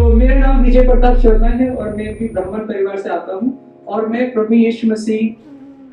तो मेरा नाम विजय प्रताप शर्मा है और मैं भी ब्राह्मण परिवार से आता हूँ और मैं प्रभु यीशु मसीह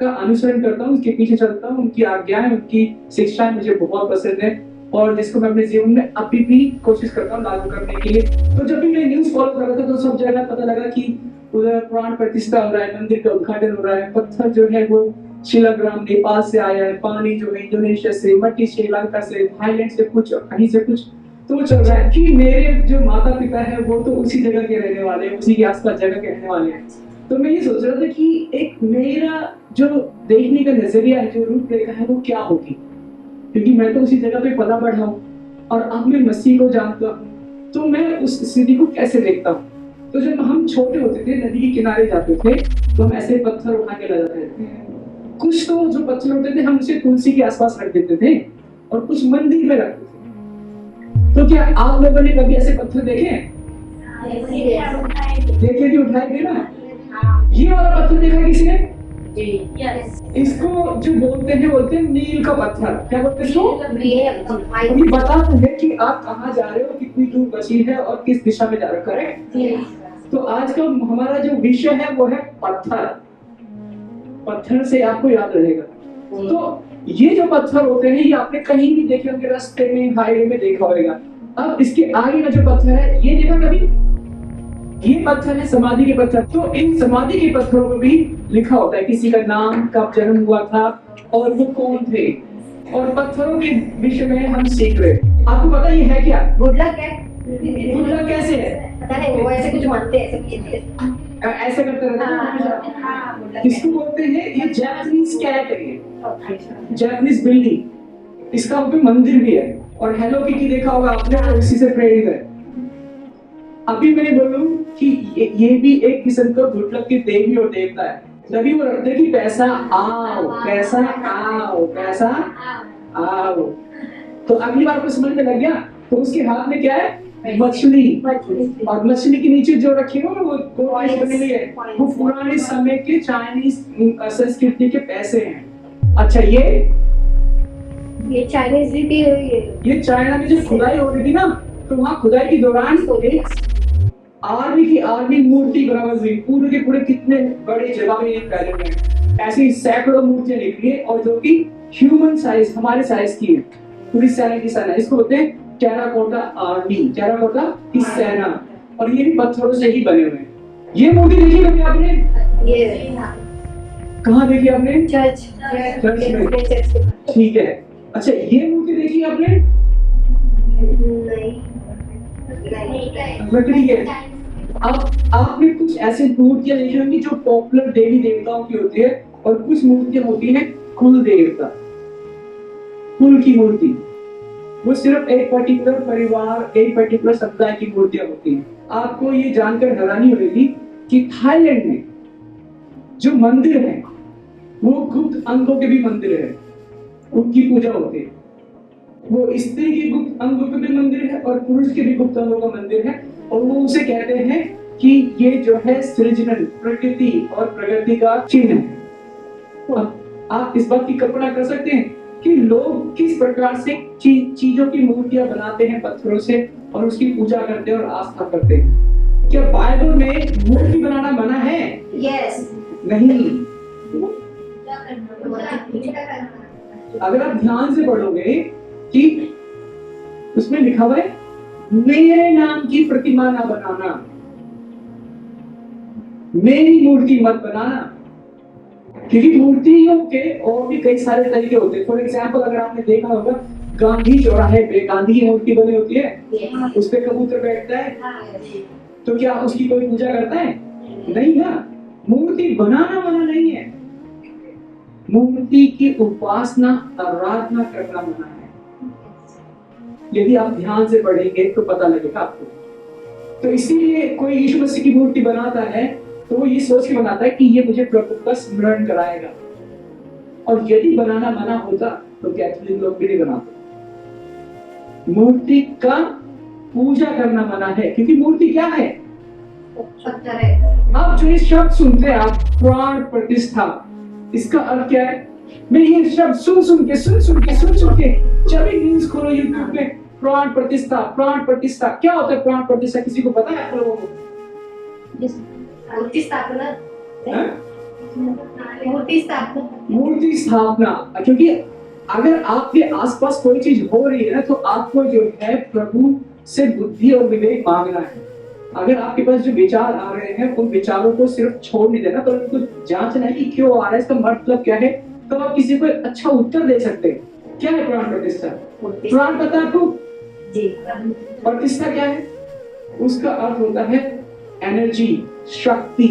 का अनुसरण करता हूँ, उसके पीछे चलता हूँ। उनकी आज्ञाएं, उनकी शिक्षाएं मुझे बहुत पसंद है और जिसको मैं अपने जीवन में अभी भी कोशिश करता हूँ लागू करने के लिए। तो जब भी मैं न्यूज़ फॉलो कर रहा था तो सब जगह पता लगा कि उधर प्राण प्रतिष्ठा हो रहा है, मंदिर का उद्घाटन हो रहा है, पत्थर जो है वो शिलाग्राम नेपाल से आया है, पानी जो है इंडोनेशिया से, मट्टी श्रीलंका से, थाईलैंड से कुछ और कहीं से कुछ तो चल रहा है कि मेरे जो माता पिता है वो तो उसी जगह के रहने वाले हैं, उसी के आसपास जगह के रहने वाले हैं। तो मैं ये सोच रहा था कि एक मेरा जो देखने का नजरिया है, जो रूपरेखा है वो क्या होगी, क्योंकि मैं तो उसी जगह पे पला बढ़ा हूँ और अब मैं मसीह को जानता हूँ, तो मैं उस स्थिति को कैसे देखता हूँ। तो जब हम छोटे होते थे, नदी के किनारे जाते थे तो हम ऐसे पत्थर उठा के ला जाते थे। कुछ तो जो पत्थर होते थे हम उसे तुलसी के आसपास रख देते थे और कुछ मंदिर में रखते थे। तो क्या आप लोगों ने कभी ऐसे पत्थर देखे? देखे कि उठाए थे ना? ये वाला पत्थर देखा किसी ने? इसको जो बोलते हैं नील का पत्थर। क्या बोलते हैं इसको? ये बताते हैं कि आप कहाँ जा रहे हो, कितनी दूर बची है और किस दिशा में जा रहे हो। करेक्ट? तो आज का हमारा जो विषय है वो है पत्थर। पत्थर से आपको याद रहेगा। तो ये जो पत्थर होते हैं ये आपने कहीं भी देखे होंगे, रास्ते में, हाईवे में देखा होगा। अब इसके आगे का जो पत्थर है ये देखा कभी? ये पत्थर है समाधि के पत्थर। तो इन समाधि के पत्थरों पर भी लिखा होता है किसी का नाम, कब जन्म हुआ था और वो कौन थे। और पत्थरों के विषय में हम सीख रहे हैं। आपको पता ये है क्या? गुड लक है। गुड लक कैसे है? पता नहीं, वो ऐसे कुछ मानते हैं, ऐसे करते रहते हैं। इसको बोलते हैं, ये जापानीज कैट है, जापानीज बिल्ली। इसका ऊपर मंदिर भी है और हेलो किटी देखा होगा आपने, और इसी से प्रेरित है। अभी मैं बोलूं कि ये भी एक किस्म का गुड लक की देवी और देवता है। तभी वो रखते हैं कि पैसा आओ, पैसा आओ, पैसा आओ। तो अगली बार को समझ में लग गया। तो उसके हाथ में क्या है? मछली। और मछली के नीचे जो रखी है वो बनी हुई है, वो पुराने समय के चाइनीज संस्कृति के पैसे हैं। अच्छा, ये चाइनीज भी ये चाइना में जो खुदाई हो रही थी ना, तो वहाँ खुदाई के दौरान आर्मी मूर्ति बराबर हुई। पूरे के पूरे कितने बड़े जगह में ये फैले हुए हैं। ऐसी सैकड़ों मूर्तियां निकली है और जो कि ह्यूमन साइज, हमारे साइज की है, पूरी सेना की सेना। इसको बोलते हैं टेराकोटा आर्मी, टेराकोटा की सेना। और ये भी पत्थरों से ही बने हुए हैं। ये मूर्ति देखी कभी आपने? ये कहाँ देखी आपने? चर्च में। ठीक है। अच्छा, ये मूर्ति देखी आपने? लकड़ी है। अब आपने कुछ ऐसे मूर्तियां देखी होंगी जो पॉपुलर देवी देवताओं की होती है और कुछ मूर्तियां होती हैं कुल देवता, कुल की मूर्ति। वो सिर्फ एक पर्टिकुलर परिवार, एक पर्टिकुलर समुदाय की मूर्तियां होती हैं। आपको ये जानकर हैरानी होगी कि थाईलैंड में जो मंदिर है वो गुप्त अंगों के भी मंदिर है, उनकी पूजा होती है। वो स्त्री के गुप्त अंगों के भी मंदिर है और पुरुष के भी गुप्त अंगों का मंदिर है। और वो उसे कहते हैं कि ये जो है सृजन, प्रकृति और प्रगति का चिन्ह है। अब आप इस बात की कल्पना कर सकते हैं कि लोग किस प्रकार से चीजों की मूर्तियां बनाते हैं पत्थरों से और उसकी पूजा करते हैं और आस्था करते हैं। क्या बाइबल में मूर्ति बनाना मना है? यस। नहीं। अगर आप ध्यान से पढ़ोगे कि उसमें लिखा हुआ है मेरे नाम की प्रतिमा ना बनाना, मेरी मूर्ति मत बनाना। क्योंकि मूर्तियों के और भी कई सारे तरीके होते हैं। फॉर एग्जाम्पल, अगर आपने देखा होगा गांधी चौराहे पे गांधी की मूर्ति बनी होती है, उस पे कबूतर बैठता है, तो क्या उसकी कोई पूजा करता है? नहीं ना। मूर्ति बनाना मना नहीं है, मूर्ति की उपासना, आराधना करना मना है। यदि आप ध्यान से पढ़ेंगे तो पता लगेगा आपको। तो इसीलिए कोई यीशु मसीह की मूर्ति बनाता है तो वो ये सोच के बनाता है कि ये मुझे प्रभु का स्मरण कराएगा। और यदि बनाना मना होता तो कैथोलिक लोग भी नहीं बनाते। मूर्ति का पूजा करना मना है, क्योंकि मूर्ति क्या है? पत्थर है। अब जो इस शब्द सुनते हैं आप, प्राण प्रतिष्ठा, इसका अर्थ क्या है? मैं ये शब्द सुन सुन के जब भी न्यूज़ खोलो यूट्यूब पे प्राण प्रतिष्ठा। प्राण प्रतिष्ठा क्या होता है? प्राण प्रतिष्ठा किसी को पता है आप लोगों को? मूर्ति स्थापना। हैं? मूर्ति स्थापना। मूर्ति स्थापना। क्योंकि अगर आपके आसपास कोई चीज हो रही है ना, तो आपको जो है प्रभु से बुद्धि और विवेक मांगना है। अगर आपके पास जो विचार आ रहे हैं, उन विचारों को सिर्फ छोड़ नहीं देना, तो उनको जांचना है कि क्यों आ रहा है, इसका मतलब क्या है, तो आप किसी को अच्छा उत्तर दे सकते हैं। क्या है प्राण प्रतिष्ठा? प्राण पता है आपको? जी। प्रतिष्ठा क्या है? उसका अर्थ होता है एनर्जी, शक्ति।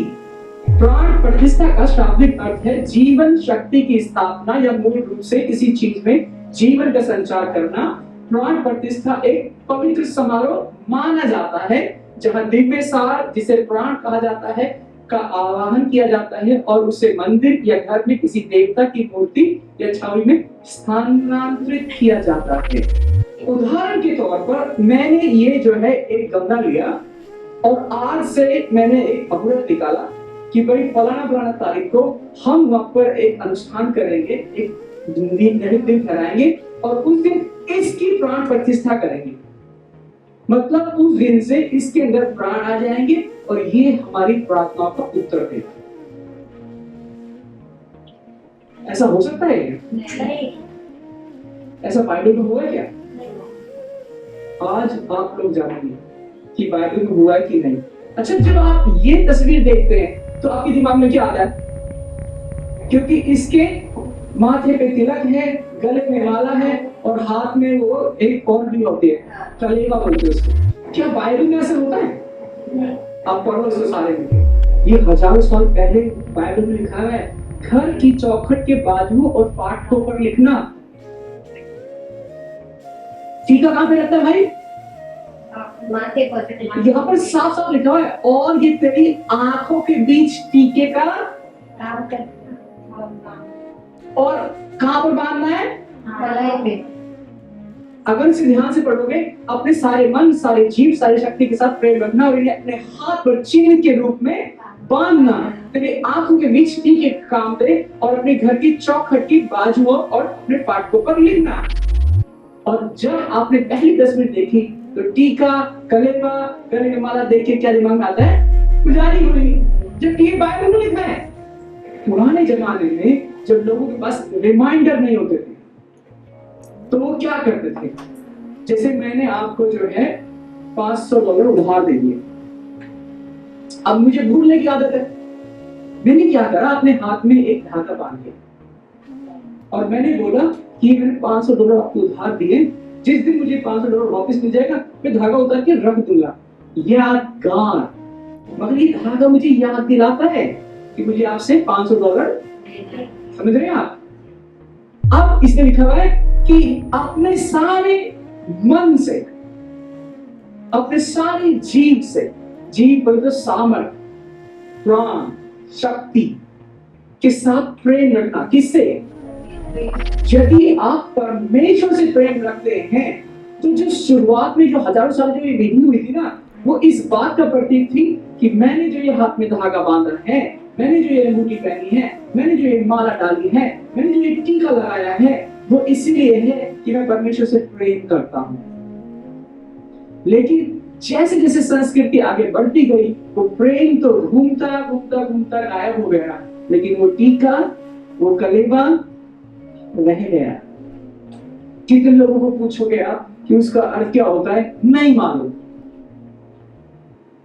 प्राण प्रतिष्ठा का शाब्दिक अर्थ है जीवन शक्ति की स्थापना या मूल रूप से किसी चीज में जीवन का संचार करना। प्राण प्रतिष्ठा एक पवित्र समारोह माना जाता है जहां दिव्य सार, जिसे प्राण कहा जाता है, का आवाहन किया जाता है और उसे मंदिर या घर में किसी देवता की मूर्ति या छवि में स्थानांतरित किया जाता है। उदाहरण के तौर पर मैंने ये जो है एक गमला लिया और आज से मैंने एक मुहूर्त निकाला कि भाई फलाना तारीख को हम वहां पर एक अनुष्ठान करेंगे, एक दिन ठहराएंगे और उस दिन इसकी प्राण प्रतिष्ठा करेंगे। मतलब उस दिन से इसके अंदर प्राण आ जाएंगे और ये हमारी प्रार्थनाओं का उत्तर देगा। ऐसा हो सकता है क्या? नहीं। ऐसा बाइबल में हुआ है क्या? आज आप लोग जानेंगे कि बाइबल में हुआ है कि नहीं। अच्छा, जब आप ये तस्वीर देखते हैं तो आपके दिमाग में क्या आता है? क्योंकि इसके माथे पे तिलक है, गले में माला है और हाथ में वो एक और भी होती है, कलेवा बोलते हैं उसको। क्या बाइबल में ऐसा होता है? नहीं। आप पढ़ो इसको सारे में। ये हजारों साल पहले बाइबल में लिखा है। घर की चौखट के बाजुओं और फाटकों पर लिखना। टीका कहां पे रहता है भाई? माथे पर। यहाँ पर साफ साफ लिखा है, और ये तेरी आंखों के बीच टीके का काम कर। और कहां पर बांधना है? कलाई पे। अगर इसे ध्यान से पढ़ोगे, अपने सारे मन, सारे जीव, सारी शक्ति के साथ प्रेम रखना और इन्हें अपने हाथ पर चिन्ह के रूप में बांधना। तेरे आंखों के बीच टीके का काम दे और अपने घर की चौखट की बाजुओं और अपने फाटकों पर लिखना। और जब आपने पहली तस्वीर देखी तो टीका, कलेवा, गले में माला देख के क्या दिमाग में आता है? पुजारी हुई। जबकि ये बाइबल में लिखा है। पुराने जमाने में जब लोगों के पास रिमाइंडर नहीं होते थे तो वो क्या करते थे? जैसे मैंने आपको जो है $500 उधार दे दिए, अब मुझे भूलने की आदत है। मैंने क्या करा, अपने हाथ में एक धागा बांध दिया और मैंने बोला कि मैंने $500 आपको उधार दिए, जिस दिन मुझे $500 वापस मिल जाएगा मैं धागा उतार के रख दूंगा, यादगार। मगर ये धागा मुझे याद दिलाता है कि मुझे आपसे $500, समझ रहे हैं आप? अब इसमें लिखा हुआ है कि अपने सारे मन से, अपने सारे जीव से, जीव बोले तो सामर्थ, प्राण, शक्ति के साथ प्रेम रखना। किससे? यदि आप परमेश्वर से प्रेम रखते हैं तो जो शुरुआत में जो हजारों साल जो ये विधि हुई थी ना, वो इस बात का प्रतीक थी कि मैंने जो ये हाथ में धागा बांधा है, मैंने जो ये अंगूठी पहनी है, मैंने जो ये माला डाली है, मैंने जो ये टीका लगाया है, वो इसलिए है कि मैं परमेश्वर से प्रेम करता हूं। लेकिन जैसे जैसे संस्कृति आगे बढ़ती गई, वो प्रेम तो घूमता घूमता घूमता गायब हो गया, लेकिन वो टीका, वो कलेवा रह गया। कितने लोगों को पूछोगे आप कि उसका अर्थ क्या होता है? नहीं मालूम।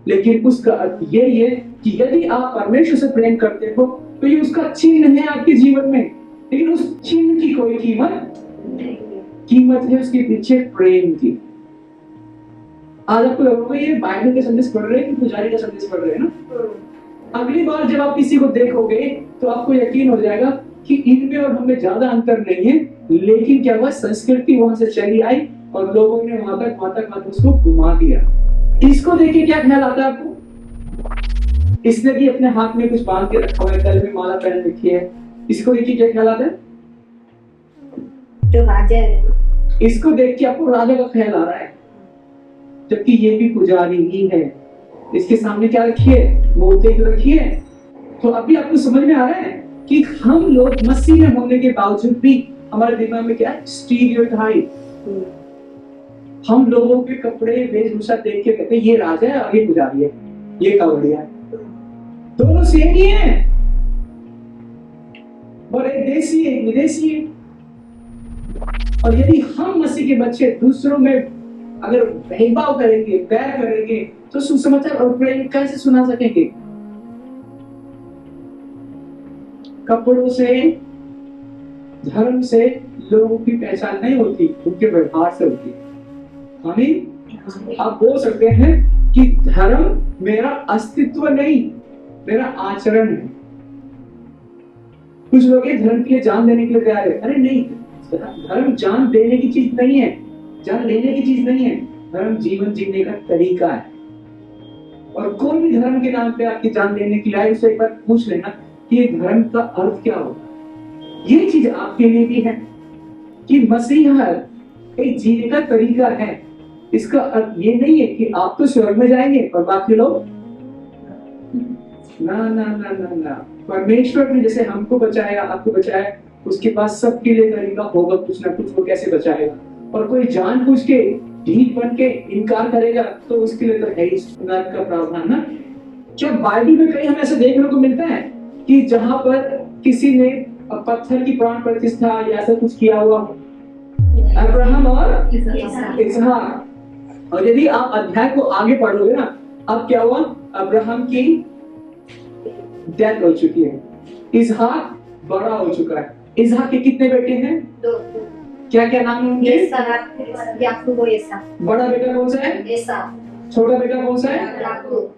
लेकिन उसका अर्थ यही है कि यदि आप परमेश्वर से प्रेम करते हो तो ये उसका चिन्ह है आपके जीवन में। लेकिन उस चिन्ह की कोई कीमत है उसके पीछे प्रेम की। आज आपको लगेगा ये बाइबल का संदेश पढ़ रहे हैं कि पुजारी का संदेश पढ़ रहे हैं ना। अगली बार जब आप किसी को देखोगे तो आपको यकीन हो जाएगा कि इनमें और हमें ज्यादा अंतर नहीं है। लेकिन क्या हुआ, संस्कृति वहां से चली आई और लोगों ने वहां तक उसको घुमा दिया। इसको देखिए क्या ख्याल आता है आपको? इसने भी अपने हाथ में कुछ बांध के रखा हुआ है, गले में माला पहन रखी है। इसको देखिए क्या ख्याल आता है? जो राजा है, इसको देख के आपको राजा का ख्याल आ रहा है, जबकि ये भी पुजारी ही है। इसके सामने क्या रखी है? मूर्ति रखी है। तो अभी आपको समझ में आ रहा है कि हम लोग मसीह में होने के बावजूद भी हमारे दिमाग में क्या है? स्टीरियोटाइप। हम लोगों के कपड़े वेशभूषा देख के कहते हैं ये राजा है और ये पुजारी है, ये कावड़िया है। दोनों सेम ही है, और एक देशी एक विदेशी है। और यदि हम मसीह के बच्चे दूसरों में अगर भेदभाव करेंगे, बैर करेंगे, तो सुसमाचार और प्रेम कैसे सुना सकेंगे? कपड़ों से, धर्म से लोगों की पहचान नहीं होती, उनके व्यवहार से होती है। आप बोल सकते हैं कि धर्म मेरा अस्तित्व नहीं, मेरा आचरण है। कुछ लोग धर्म के लिए जान देने के लिए तैयार है। अरे नहीं, धर्म जान देने की चीज नहीं है, जान लेने की चीज नहीं है। धर्म जीवन जीने का तरीका है। और कोई भी धर्म के नाम पे आपकी जान लेने के लिए आए, उससे एक बार पूछ लेना कि ये धर्म का अर्थ क्या होगा। ये चीज आपके लिए भी है कि मसीह एक जीने का तरीका है। इसका अर्थ ये नहीं है कि आप तो स्वर्ग में जाएंगे और बाकी लोग ना ना ना ना ना। परमेश्वर ने जैसे हमको बचाया, आपको बचाया, उसके पास सबके लिए तरीका होगा कुछ ना कुछ। वो कैसे बचाएगा? और कोई जानबूझ के ढीठ बन के इनकार करेगा तो उसके लिए तो है ही नरक का प्रावधान ना। जब बाइबल में कहीं हमें ऐसा देखने को मिलता है कि जहां पर किसी ने पत्थर की प्राण प्रतिष्ठा या ऐसा कुछ किया हुआ, अब्राहम और इसहाक। और यदि आप अध्याय को आगे पढ़ोगे ना, अब क्या हुआ? अब्राहम की डेथ हो चुकी है, इसहाक बड़ा हो चुका है। इसहाक के कितने बेटे हैं? दो। क्या क्या नाम है उनके? याकूब और एसा। बड़ा बेटा कौन सा है? एसा। छोटा बेटा कौन सा है? याकूब।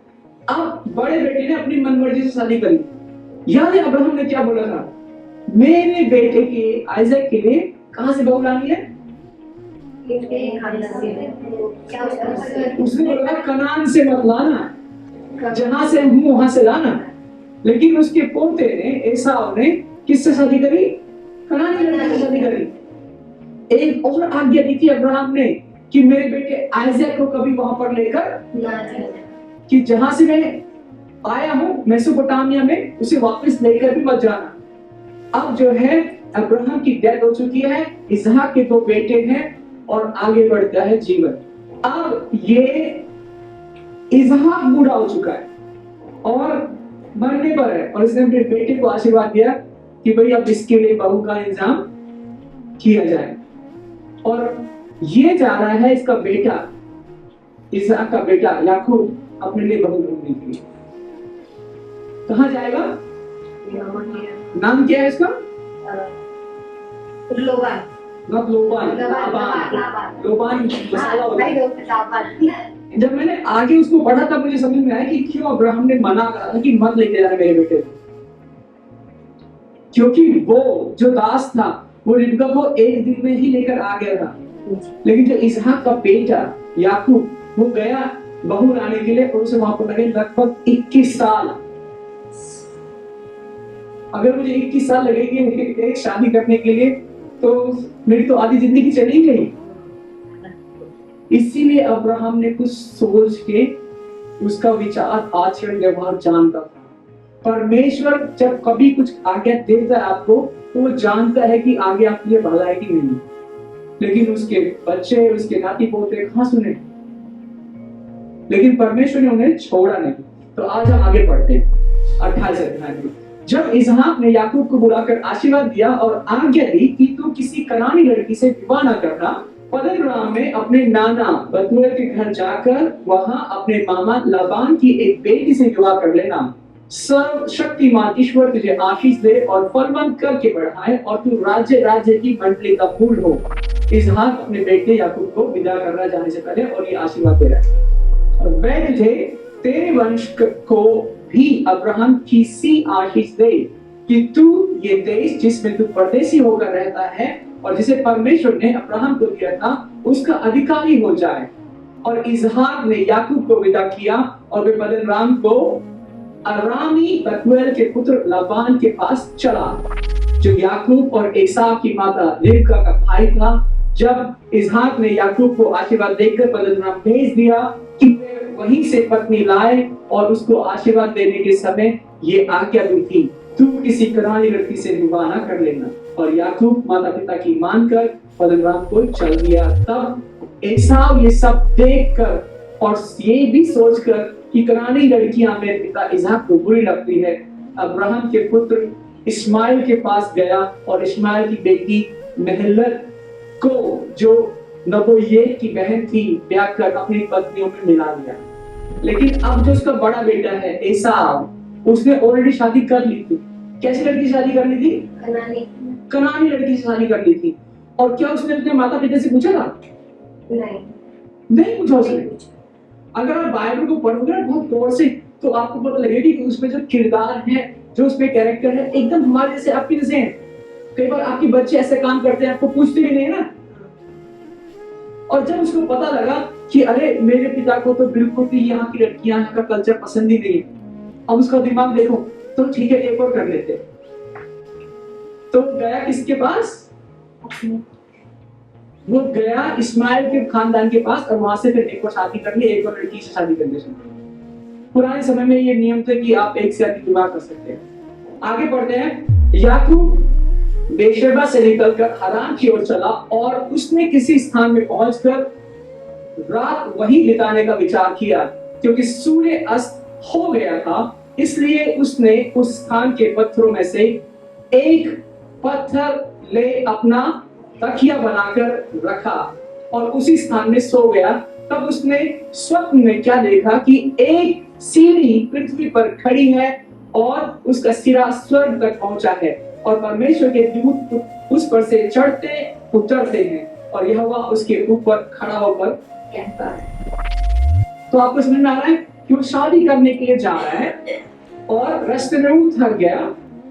अब बड़े बेटे ने अपनी मनमर्जी से शादी करी। याद है अब्राहम ने क्या बोला था? मेरे बेटे के आइजैक के लिए कहां से बहू लानी है? उसने बोला कनान से मत लाना, जहां से हूं वहां से लाना। लेकिन उसके पोते ने, एसाव ने किससे शादी करी? कनानी लड़की से शादी करी। एक और आज्ञा दी थी अब्राहम ने कि मेरे बेटे आइजैक को कभी वहां पर लेकर कि जहां से मैं आया हूं मेसोपोटामिया में, उसे वापस लेकर भी मत जाना। अब जो है अब्राहम की डेथ हो चुकी है, इसहाक के दो बेटे हैं और आगे बढ़ता है जीवन। अब ये इसहाक बूढ़ा हो चुका है और मरने पर है, और इसने अपने बेटे को आशीर्वाद दिया कि भाई अब इसके लिए बहू का इंतजाम किया जाए। और ये जा रहा है इसका बेटा, इसहाक का बेटा याकूब अपने लिए बहू ढूंढने के लिए। कहां जाएगा? नाम क्या है इसका? लोबान। नॉट लोबान, लाबान। लोबान मसाला होता है। जब मैंने आगे उसको पढ़ा तब मुझे समझ में आया कि क्यों अब्राहम ने मना करा था कि मत लेके जाना मेरे बेटे को। क्योंकि वो जो दास था वो रिबका को एक दिन में ही लेकर आ गया था, लेकिन जो इसहाक का बेटा याकूब वो गया बहू लाने के लिए, और उसे वहां पर लगे लगभग 21 साल। अगर मुझे 21 साल लगेंगे एक शादी करने के लिए तो मेरी तो आधी जिंदगी चली गई। इसीलिए अब्राहम ने कुछ सोच के उसका विचार, आचरण, व्यवहार जानता था। परमेश्वर जब कभी कुछ आज्ञा देता है आपको तो वो जानता है कि आगे आपके लिए भला है कि नहीं, लेकिन उसके बच्चे, उसके नाती पोते कहां सुने। लेकिन परमेश्वर ने उन्हें छोड़ा नहीं। तो आज हम आगे पढ़ते हैं 28 अध्याय में। जब इसहाक ने याकूब को बुलाकर आशीर्वाद दिया और आज्ञा दी कि तू किसी कनानी लड़की से विवाह न करना, पद्दनराम में अपने नाना बतूएल के घर जाकर वहां अपने मामा लाबान की एक बेटी से विवाह कर लेना। सर्वशक्तिमान ईश्वर तुझे आशीष दे और फलवंत करके बढ़ाए और तू राज्य राज्य की मंडली का फूल हो। इसहाक अपने बेटे याकूब को विदा करना जाने से पहले और ये आशीर्वाद दे रहा है, और वह तुझे तेरे वंश को भी अब्राहम की सी आशीष दे कि तू ये देश जिसमें तू परदेसी होकर रहता है और जिसे परमेश्वर ने अब्राहम को दिया था उसका अधिकारी हो जाए। और इसहाक ने याकूब को विदा किया और वे पद्दनराम को अरामी बतूएल के पुत्र लाबान के पास चला, जो याकूब और एसाव की माता रिबका का भाई था। जब इसहाक ने याकूब को आशीर्वाद देकर पद्दनराम भेज दिया कि वे वहीं से पत्नी लाए, और उसको आशीर्वाद देने के समय ये आज्ञा दी थी, तू किसी कनानी लड़की से विवाह न कर लेना। और याकूब माता पिता की मानकर पद्दनराम को चल दिया। तब एसाव ये सब देखकर और ये भी सोचकर कि कनानी लड़कियां मेरे पिता इसहाक को बुरी लगती है, अब्राहम के पुत्र इस्माइल के पास गया और इस्माइल की बेटी महलत को, जो नबोयेत की बहन थी, ब्याह कर अपनी पत्नियों में मिला लिया। लेकिन अब जो उसका बड़ा बेटा है एसाव, उसने ऑलरेडी शादी कर ली थी। कैसी लड़की से शादी कर ली थी? कनानी लड़की से शादी कर ली थी। और क्या उसने अपने माता पिता से पूछा था? नहीं पूछा उसने। अगर आप बाइबल को पढ़ोगे ना बहुत गौर से, तो आपको पता लगेगा कि उसमें जो किरदार है, जो उसमें कैरेक्टर है, एकदम हमारे जैसे, आपके जैसे हैं। कई बार आपके बच्चे ऐसे काम करते हैं, आपको पूछते भी नहीं है ना। और जब उसको पता लगा कि अरे मेरे पिता को तो बिल्कुल भी यहाँ की लड़कियां का कल्चर पसंद ही नहीं है, अब उसका दिमाग देखो, तो ठीक है एक और कर लेते। तो गया किसके पास? वो गया इस्माइल के खानदान के पास, और वहां से फिर एक और शादी कर ली, एक और लड़की से शादी करने से। पुराने समय में ये नियम थे कि आप एक से अधिक विवाह कर सकते हैं। आगे बढ़ते हैं। याकूब बेशेबा से निकलकर हरान की ओर चला और उसने किसी स्थान में पहुंचकर रात वहीं बिताने का विचार किया, क्योंकि सूर्य अस्त हो गया था। इसलिए उसने उस स्थान के पत्थरों में से एक पत्थर ले अपना तकिया बनाकर रखा और उसी स्थान में सो गया। तब उसने स्वप्न में क्या देखा कि एक सीढ़ी पृथ्वी पर खड़ी है और उसका सिरा स्वर्ग तक पहुंचा है और परमेश्वर के दूत उस पर से चढ़ते उतरते हैं और यहोवा उसके ऊपर खड़ा होकर कहता है। तो आपको समझ में आ रहा है कि वो शादी करने के लिए जा रहा है और रास्ते में वो थक गया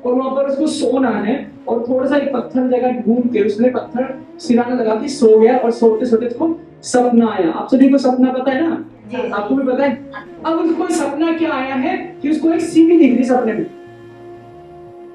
और वहां पर उसको सोना है, और थोड़ा सा एक पत्थर जगह ढूंढ के उसने पत्थर सिराना लगा के सो गया। और सोते सोते उसको सपना आया। आप सभी को सपना पता है ना? आपको भी पता है। अब उसको सपना क्या आया है कि उसको एक सीढ़ी दिख रही सपने में,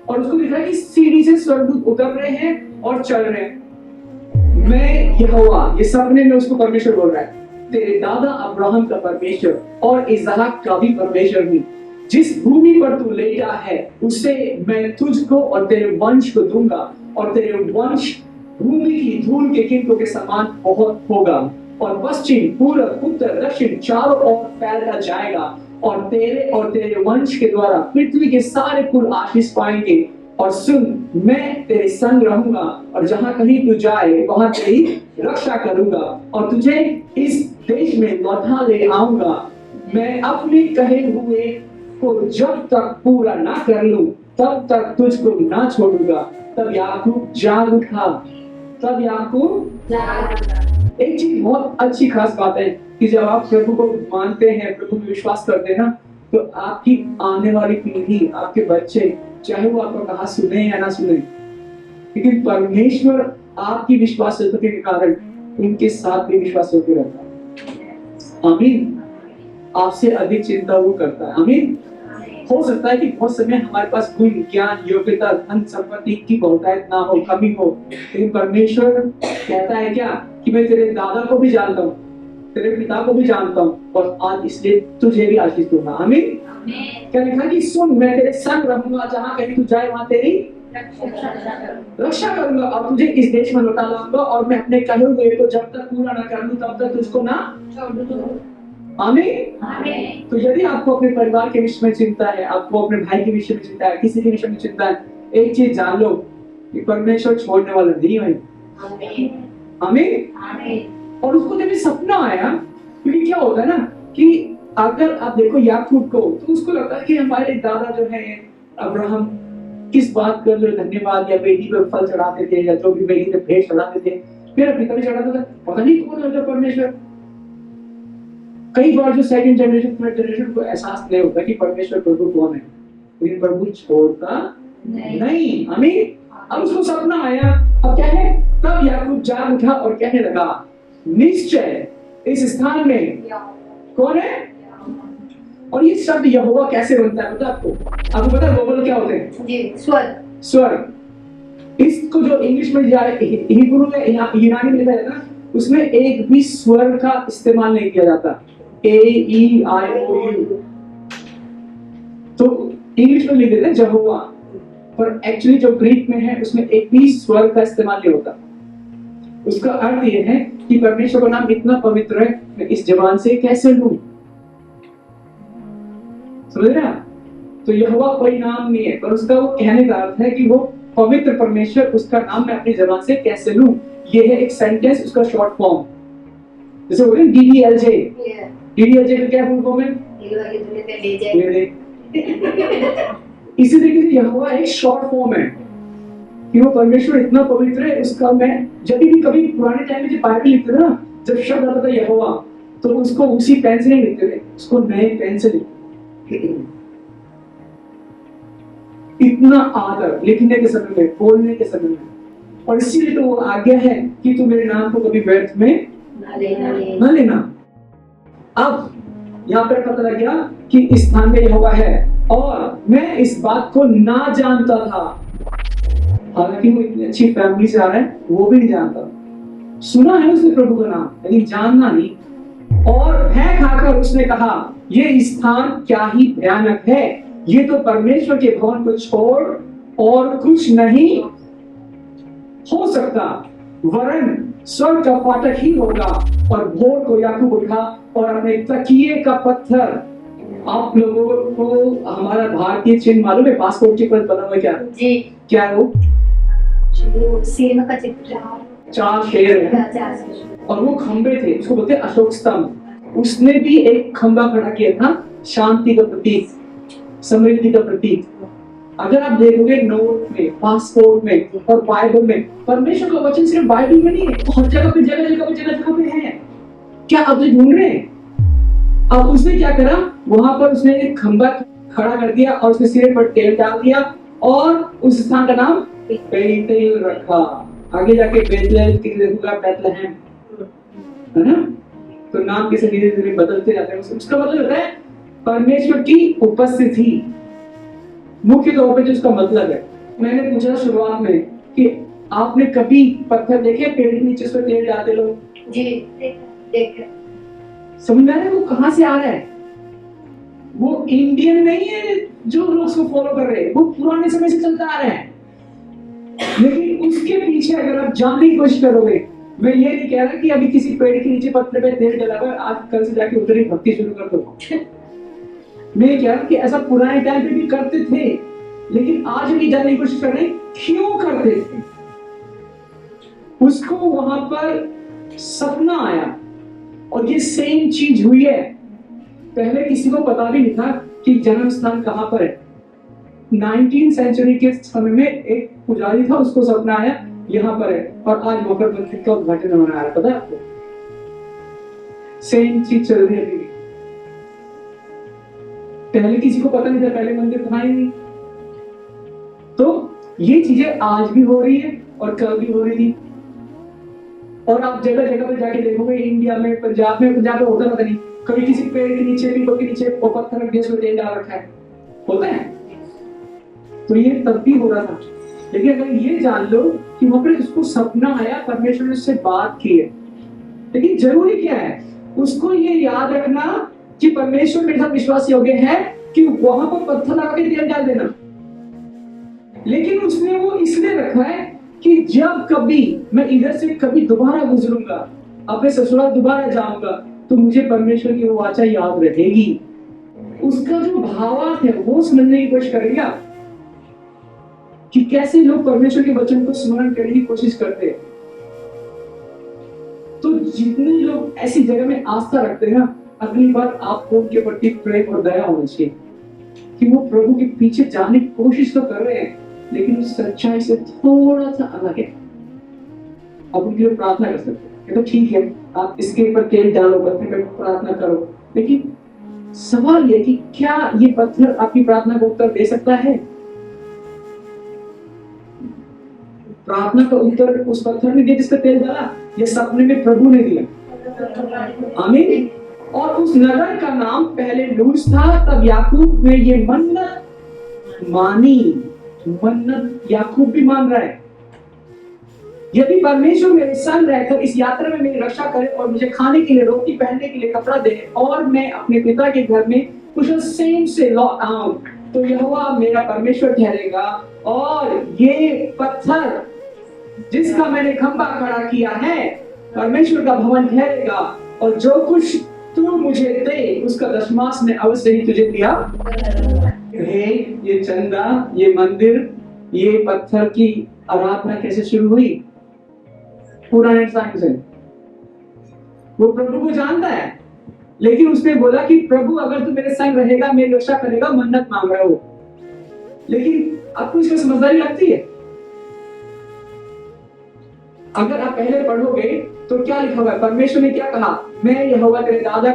और उसको दिख रहा है कि सीढ़ी से स्वर्गदूत उतर रहे हैं और चल रहे हैं। मैं यहोवा, ये सपने में उसको परमेश्वर बोल रहा है, तेरे दादा अब्राहम का परमेश्वर और इसहाक का भी परमेश्वर हूँ। जिस भूमि पर तू लेटा है उसे मैं तुझको और तेरे वंश को दूंगा, और तेरे वंश भूमि की धूल के किंतों के समान बहुत होगा, और पश्चिम पूरब उत्तर दक्षिण चारों ओर फैलता जाएगा, और तेरे वंश के द्वारा पृथ्वी के सारे कुल आशीष पाएंगे। और सुन, मैं तेरे संग रहूंगा और जहां कहीं तू जाए वहां तेरी रक्षा करूंगा और तुझे इस देश में लौटा ले आऊंगा। मैं अपने कहे हुए को जब तक पूरा ना कर लूं तब तक तुझको ना छोड़ूंगा। तब याकूब जाग उठा। एक चीज बहुत अच्छी खास बात है कि जब आप प्रभु को मानते हैं, प्रभु में विश्वास करते हैं ना, तो आपकी आने वाली पीढ़ी, आपके बच्चे, चाहे वो आपका कहा सुने या ना सुने, लेकिन परमेश्वर आपकी विश्वासयोग्यता के कारण उनके साथ भी विश्वासयोग्य रहता है। आमीन। आपसे अधिक चिंता वो करता है। आमीन। हो सकता है कि बहुत समय हमारे पास गुण, ज्ञान, योग्यता, धन संपत्ति की बहुतायत ना हो, कमी हो, लेकिन परमेश्वर कहता है क्या कि मैं तेरे दादा को भी जानता हूँ, तेरे पिता को भी जानता हूँ, और आज इसलिए तुझे भी आशीष दूंगा। आमीन। क्या लिखा कि सुन, मैं तेरे संग रहूंगा, जहां कहीं तू जाए वहां तेरी रक्षा करूंगा और तुझे इस देश में लौटा लाऊंगा, और मैं अपने कहे हुए को जब तक पूरा ना कर लूं तब तक तुझको ना छोड़ूंगा। आमीन। तो यदि आपको अपने परिवार के विषय में चिंता है, आपको अपने भाई के विषय में चिंता है, किसी के विषय में चिंता है, एक चीज जान लो कि परमेश्वर छोड़ने वाला नहीं है। आमीन। और उसको जब सपना आया, क्योंकि क्या होता है ना कि अगर आप देखो याकूब को, तो उसको लगता है कि हमारे दादा जो है अब्राहम किस बात का जो धन्यवाद या वेदी पर फल चढ़ाते थे या जो भी वेदी पे भेंट चढ़ाते थे, मेरा पिता भी चढ़ाता था, पता नहीं कौन है परमेश्वर। कई बार जो सेकंड जनरेशन, थर्ड जनरेशन को एहसास नहीं होता कि परमेश्वर प्रभु कौन है, लेकिन प्रभु छोड़ता नहीं। आमीन। अब उसको सपना आया। अब क्या है? तब याकूब जाग उठा और कहने लगा, निश्चय इस स्थान में कौन है? और ये शब्द यहोवा कैसे बनता है पता है आपको? आपको पता है वोवल क्या होते हैं? जी, स्वर। इसको जो इंग्लिश में हिब्रू में यूनानी में लिखा जाता है, उसमें एक भी स्वर का इस्तेमाल नहीं किया जाता। AEIOU, तो इंग्लिश में लिख देते हैं यहोवा, पर एक्चुअली जो ग्रीक में है उसमें एक भी स्वर का इस्तेमाल नहीं होता। उसका अर्थ यह है कि परमेश्वर का नाम इतना पवित्र है, मैं इस जबान से कैसे लूं? समझ रहे हैं? तो यहोवा कोई नाम नहीं है, पर उसका वो कहने का अर्थ है कि वो पवित्र परमेश्वर, उसका नाम मैं अपनी जबान से कैसे लूं? ये है एक सेंटेंस, उसका शॉर्ट फॉर्म। जैसे बोलते हैं DDLJ। DDLJ का क्या फुल फॉर्म है? इसी तरीके से यहोवा एक शॉर्ट फॉर्म है कि वो परमेश्वर इतना पवित्र है, उसका मैं जब भी कभी पुराने टाइम में जब बाइबल लिखते थे ना, जब शब्द आता था यहोवा, तो उसको उसी पेन से नहीं लिखते थे, उसको नए पेन से लिखते थे। इतना आदर लिखने के समय में, बोलने के समय में, और इसीलिए तो वो आज्ञा है कि तू मेरे नाम को कभी व्यर्थ में न लेना। अब यहाँ पर पता लग गया कि इस स्थान में यहोवा है, और मैं इस बात को ना जानता था। हालांकि वो इतनी अच्छी फैमिली से आ रहा है, वो भी नहीं जानता। सुना है उसने प्रभु का नाम, लेकिन जानना नहीं। और भय खाकर उसने कहा, ये स्थान क्या ही भयानक है, ये तो परमेश्वर के भवन को छोड़ और कुछ नहीं हो सकता, वरन स्वर्ग का फाटक ही होगा। और भोर को याकूब उठा और अपने तकिए का पत्थर, आप लोगों को हमारा भारतीय चिन्ह मालूम है, पासपोर्ट के पर बना हुआ क्या? जी। क्या है वो? सिंह का चित्र, 4 शेर है, और वो खंबे थे, उसको बोलते हैं अशोक स्तंभ। उसने भी एक खंबा खड़ा किया था, शांति का प्रतीक, समृद्धि का प्रतीक। अगर आप देखोगे नोट में, पासपोर्ट में और बाइबल में, परमेश्वर का वचन सिर्फ बाइबल में नहीं है, हर जगह पे जगह पे है। क्या आप ढूंढ रहे हैं? अब उसने क्या करा, वहां पर उसने एक खंबा खड़ा कर दिया और उसके सिरे पर तेल डाल दिया और उस स्थान का नाम बेतेल रखा। आगे जाके बेतलेहम देखूंगा, बेतलेहम, है ना? तो नाम कैसे धीरे धीरे बदलते जाते हैं। उसका मतलब होता है परमेश्वर की उपस्थिति, मुख्य तौर पे जो उसका मतलब है। मैंने पूछा शुरुआत में कि आपने कभी पत्थर देखे पेड़ के नीचे, उस पर तेल डालते लोग? जी, देख। समझ में आ रहा है वो कहां से आ रहा है? वो इंडियन नहीं है जो लोग उसको फॉलो कर रहे हैं, वो पुराने समय से चलता आ रहा है। लेकिन उसके पीछे अगर आप जानने की कोशिश करोगे, मैं ये नहीं कह रहा कि अभी किसी पेड़ के नीचे पत्थर पे तेल डाला हुआ, आप कल से जाके उधर ही भक्ति शुरू कर दो। मैं कह रहा हूं कि ऐसा पुराने टाइम पे भी करते थे, लेकिन आज भी जानने की कोशिश कर रहे हैं क्यों करते थे। उसको वहां पर सपना आया और ये सेम चीज हुई है। पहले किसी को पता भी नहीं था कि जन्म स्थान कहां पर है। 19th सेंचुरी के समय में एक पुजारी था, उसको सपना आया यहाँ पर है, और आज मकर मंदिर का उद्घाटन होने आ रहा है। पता है आपको? सेम चीज चल रही है अभी। पहले किसी को पता नहीं था, पहले मंदिर था ही नहीं। तो ये चीजें आज भी हो रही है और कल भी हो रही थी। और आप जगह जगह पे जाके देखोगे, इंडिया में, पंजाब में होता पता नहीं, कभी किसी पेड़ के नीचे, पीपल के नीचे पत्थर रख दिया, उसमें तेल डाल रखा है, होता है। तो ये तब भी हो रहा था। लेकिन अगर ये जान लो कि वहां पर उसको सपना आया, परमेश्वर ने उससे बात की है। लेकिन जरूरी क्या है, उसको ये याद रखना कि परमेश्वर मेरे साथ विश्वास योग्य है कि वहां पर पत्थर लगा के तेल डाल देना। लेकिन उसने वो इसलिए रखा है कि जब कभी मैं इधर से कभी दोबारा गुजरूंगा, अपने ससुराल दोबारा जाऊंगा, तो मुझे परमेश्वर की वो वाचा याद रहेगी। उसका जो भावार्थ है वो समझने की कोशिश करेगा कि कैसे लोग परमेश्वर के वचन को स्मरण करने की कोशिश करते हैं। तो जितने लोग ऐसी जगह में आस्था रखते हैं ना, अगली बार आपको उनके प्रति प्रेम और दया होनी चाहिए कि वो प्रभु के पीछे जाने की कोशिश तो कर रहे हैं, लेकिन उस सच्चाई से थोड़ा सा अलग है। अब उनके लिए प्रार्थना कर सकते हैं, तो ठीक है, आप इसके ऊपर तेल डालो, पत्थर पे प्रार्थना करो, लेकिन सवाल ये कि क्या ये पत्थर आपकी प्रार्थना को उत्तर दे सकता है? प्रार्थना का उत्तर उस पत्थर ने दिया जिस पर तेल डाला, ये सपने में प्रभु ने दिया। आमीन। और उस नगर का नाम पहले लूज था। तब याकूब ने ये मन्नत मानी। मन्नत याकूब भी मान रहा है, यदि परमेश्वर मेरे संग रहकर इस यात्रा में मेरी रक्षा करे और मुझे खाने के लिए रोटी, पहनने के लिए कपड़ा दे, और मैं अपने पिता के घर में कुशल क्षेम से लौट आऊं, तो यहोवा मेरा परमेश्वर ठहरेगा, और ये पत्थर जिसका मैंने खंबा खड़ा किया है परमेश्वर का भवन ठहरेगा और जो कुछ तू मुझे दे उसका दशमांश में अवश्य ही तुझे दिया। हे ये चंदा, ये मंदिर, ये पत्थर की आराधना कैसे शुरू हुई? पुराने टाइम से। वो प्रभु को जानता है, लेकिन उसने बोला कि प्रभु अगर तू मेरे संग रहेगा, मेरी रक्षा करेगा, मन्नत मांग रहे हो। लेकिन आपको इसमें समझदारी लगती है? अगर आप पहले पढ़ोगे तो क्या लिखा हुआ है? परमेश्वर ने क्या कहा? मैं यहोवा तेरे दादा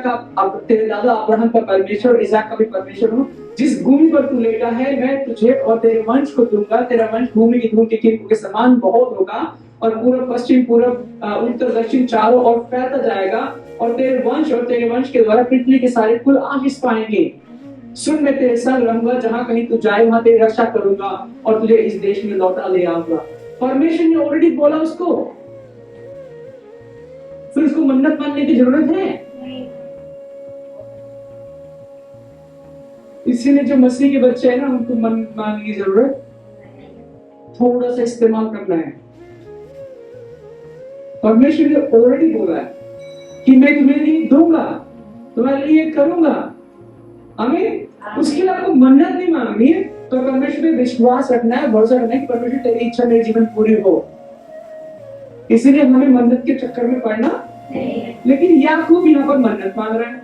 अब्राहम का परमेश्वर, इसहाक का भी परमेश्वर हूँ। जिस भूमि पर तू लेटा है मैं तुझे और तेरे वंश को दूंगा। तेरा वंश भूमि की धूल के किरणों के समान बहुत होगा और पूर्व पश्चिम पूर्व उत्तर दक्षिण चारों ओर फैलता जाएगा और तेरे वंश के द्वारा पृथ्वी के सारे कुल आशीष पाएंगे। सुन, मैं तेरे संग रहूंगा, जहां कहीं तू जाए वहां तेरी रक्षा करूंगा और तुझे इस देश में लौटा ले आऊंगा। परमेश्वर ने ऑलरेडी बोला उसको, फिर उसको मन्नत मानने की जरूरत है? इसीलिए जो मसीह के बच्चे हैं ना, उनको मन्नत मांगने की जरूरत थोड़ा सा इस्तेमाल करना है। परमेश्वर ने ऑलरेडी बोला है कि मैं तुम्हें लिए दूंगा, तुम्हारे लिए करूंगा। हमें उसके लिए आपको मन्नत नहीं मांगनी है, तो परमेश्वर पे विश्वास रखना है, भरोसा रखना है कि परमेश्वर तेरी इच्छा मेरे जीवन पूरी हो। इसीलिए हमें मन्नत के चक्कर में पड़ना नहीं। लेकिन याकूब यहाँ पर मन्नत मांग रहा है,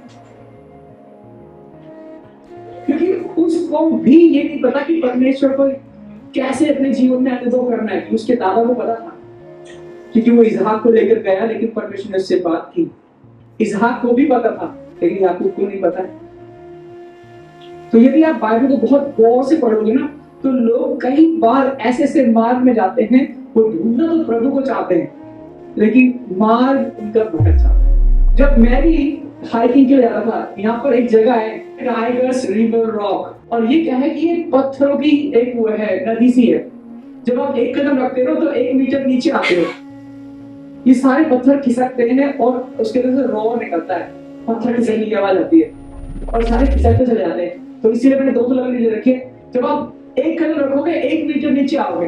क्योंकि उसको भी ये नहीं पता कि परमेश्वर को कैसे अपने जीवन में अनुभव करना है। उसके दादा को पता था, क्योंकि वो इसहाक को लेकर गया, लेकिन परमेश्वर ने उससे बात की। इसहाक को भी पता था, लेकिन याकूब को नहीं पता है। तो यदि आप बाइबल को बहुत गौर से पढ़ोगे ना, तो लोग कई बार ऐसे ऐसे मार्ग में जाते हैं, वो ढूंढना तो प्रभु को चाहते हैं, लेकिन मार्ग उनका भटक जाता है। जब मैं भी हाइकिंग के लिए जा रहा था, यहाँ पर एक जगह है टाइगर्स रिवर रॉक, और ये क्या है कि ये पत्थरों की एक वो है, नदी सी है। जब आप एक कदम रखते हो तो 1 मीटर नीचे आते हो, ये सारे पत्थर खिसकते हैं और उसके अंदर से रोर निकलता है, पत्थर खिसकने की आवाज आती है और सारे खिसकते चले जाते हैं। तो इसीलिए मैंने 2 लकड़ी ले रखी है। जब आप एक कदम रखोगे 1 मीटर नीचे आओगे,